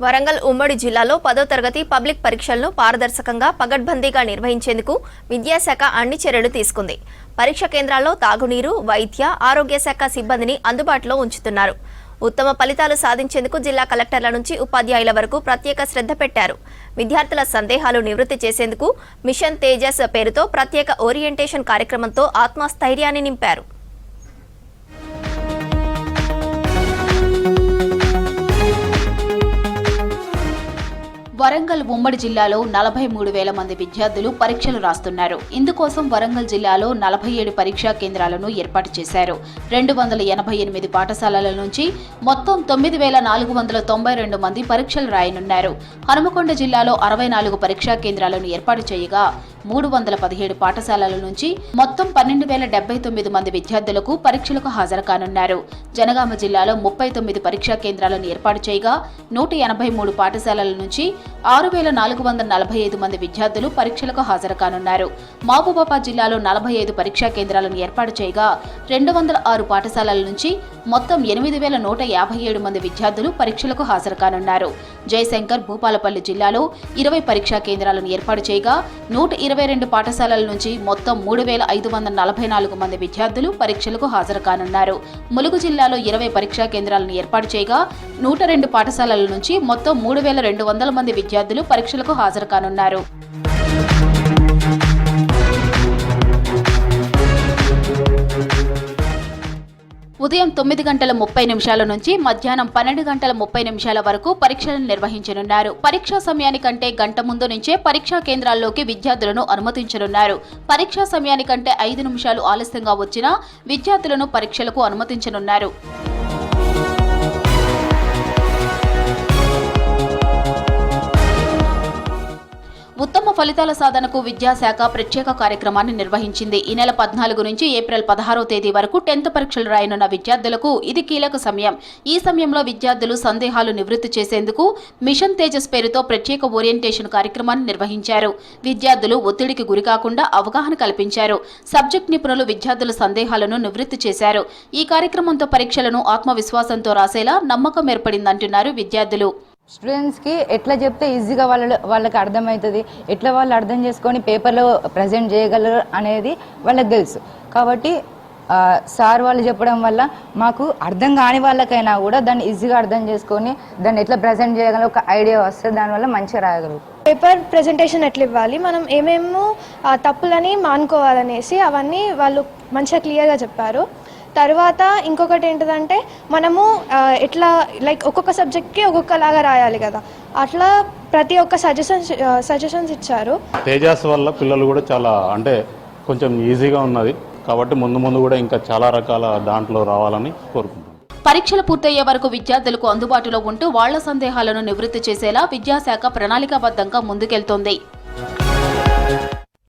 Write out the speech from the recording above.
వరంగల్ ఉమ్మడి జిల్లాలో 10వ తరగతి పబ్లిక్ పరీక్షలను పారదర్శకంగా పగడ్బందీగా నిర్వహించేందుకు విద్యాశాఖ అన్ని చర్యలు తీసుకుంది. పరీక్ష కేంద్రాల్లో తాగునీరు, వైద్య, ఆరోగ్య శాఖ సిబ్బందిని అందుబాటులో ఉంచుతున్నారు. ఉత్తమ ఫలితాలు సాధించేందుకు జిల్లా కలెక్టర్ల నుంచి ఉపాధ్యాయుల వరకు ప్రత్యేక శ్రద్ధ పెట్టారు. విద్యార్థుల సందేహాలు నివృత్తి చేసేందుకు మిషన్ తేజస్ పేరుతో ప్రత్యేక ఓరియంటేషన్ కార్యక్రమంతో ఆత్మస్థైర్యాన్ని నింపారు. వరంగల్ ఉమ్మడి జిల్లాలో 43,000 మంది విద్యార్థులు పరీక్షలు రాస్తున్నారు. ఇందుకోసం వరంగల్ జిల్లాలో 47 పరీక్షా కేంద్రాలను ఏర్పాటు చేశారు. 288 పాఠశాలల నుంచి మొత్తం 9,492 మంది పరీక్షలు రాయనున్నారు. హనుమకొండ జిల్లాలో 64 పరీక్షా కేంద్రాలను ఏర్పాటు చేయగా 317 పాఠశాలల నుంచి మొత్తం 12,079 మంది విద్యార్థులకు పరీక్షలకు హాజరు కానున్నారు. జనగామ జిల్లాలో 39 పరీక్షా కేంద్రాలను ఏర్పాటు చేయగా 183 పాఠశాలల నుంచి 6,445 మంది విద్యార్థులు పరీక్షలకు హాజరు కానున్నారు. మహబూబాబాద్ జిల్లాలో 45 పరీక్షా కేంద్రాలను ఏర్పాటు చేయగా 206 పాఠశాలల నుంచి మొత్తం 8,157 మంది విద్యార్థులు పరీక్షలకు హాజరు కానున్నారు. జయశంకర్ భూపాలపల్లి జిల్లాలో 20 పరీక్షా కేంద్రాలను ఏర్పాటు చేయగా 122 పాఠశాలల నుంచి మొత్తం 3,544 మంది విద్యార్థులు పరీక్షలకు హాజరు కానున్నారు. ములుగు జిల్లాలో 20 పరీక్షా కేంద్రాలను ఏర్పాటు చేయగా 102 పాఠశాలల నుంచి మొత్తం 3,200 మంది విద్యార్థులు పరీక్షలకు హాజరు కానున్నారు. ఉదయం 9:30 నుంచి మధ్యాహ్నం 12:30 వరకు పరీక్షలను నిర్వహించనున్నారు. పరీక్షా సమయానికంటే గంట ముందు నుంచే పరీక్షా కేంద్రాల్లోకి విద్యార్థులను అనుమతించనున్నారు. పరీక్షా సమయానికంటే 5 నిమిషాలు ఆలస్యంగా వచ్చినా విద్యార్థులను పరీక్షలకు అనుమతించనున్నారు. ఉత్తమ ఫలితాల సాధనకు విద్యాశాఖ ప్రత్యేక కార్యక్రమాన్ని నిర్వహించింది. ఈ నెల 14 నుంచి ఏప్రిల్ 16వ తేదీ వరకు 10th పరీక్షలు రాయనున్న విద్యార్థులకు ఇది కీలక సమయం. ఈ సమయంలో విద్యార్థులు సందేహాలు నివృత్తి చేసేందుకు మిషన్ తేజస్ పేరుతో ప్రత్యేక ఓరియంటేషన్ కార్యక్రమాన్ని నిర్వహించారు. విద్యార్థులు ఒత్తిడికి గురికాకుండా అవగాహన కల్పించారు. సబ్జెక్ట్ నిపుణులు విద్యార్థుల సందేహాలను నివృత్తి చేశారు. ఈ కార్యక్రమంతో పరీక్షలను ఆత్మవిశ్వాసంతో రాసేలా నమ్మకం ఏర్పడిందంటున్నారు విద్యార్థులు. స్టూడెంట్స్కి ఎట్లా చెప్తే ఈజీగా వాళ్ళకి అర్థమవుతుంది, ఎట్లా వాళ్ళు అర్థం చేసుకొని పేపర్లో ప్రజెంట్ చేయగలరు అనేది వాళ్ళకి తెలుసు. కాబట్టి సార్ వాళ్ళు చెప్పడం వల్ల మాకు అర్థం కాని వాళ్ళకైనా కూడా దాన్ని ఈజీగా అర్థం చేసుకొని దాన్ని ఎట్లా ప్రజెంట్ చేయగలరు ఒక ఐడియా వస్తుంది. దానివల్ల మంచిగా రాయగలుగుతాం. పేపర్ ప్రెజెంటేషన్ ఎట్లా ఇవ్వాలి, మనం ఏమేమో తప్పులని మానుకోవాలనేసి అవన్నీ వాళ్ళు మంచిగా క్లియర్గా చెప్పారు. తర్వాత ఇంకొకటి ఏంటిదంటే మనము ఎట్లా ఒక్కొక్క సబ్జెక్ట్కి ఒక్కొక్కలాగా రాయాలి కదా, అట్లా ప్రతి ఒక్క సజెషన్స్ ఇచ్చారు. తేజస్ వల్ల పిల్లలు కూడా చాలా కొంచెం ఈజీగా ఉన్నది కాబట్టి ముందు కూడా ఇంకా చాలా రకాల దాంట్లో రావాలని కోరుకుంటున్నాను. పరీక్షలు పూర్తయ్యే వరకు విద్యార్థులకు అందుబాటులో ఉంటూ వాళ్ల సందేహాలను నివృత్తి చేసేలా విద్యాశాఖ ప్రణాళికాబద్ధంగా ముందుకెళ్తోంది.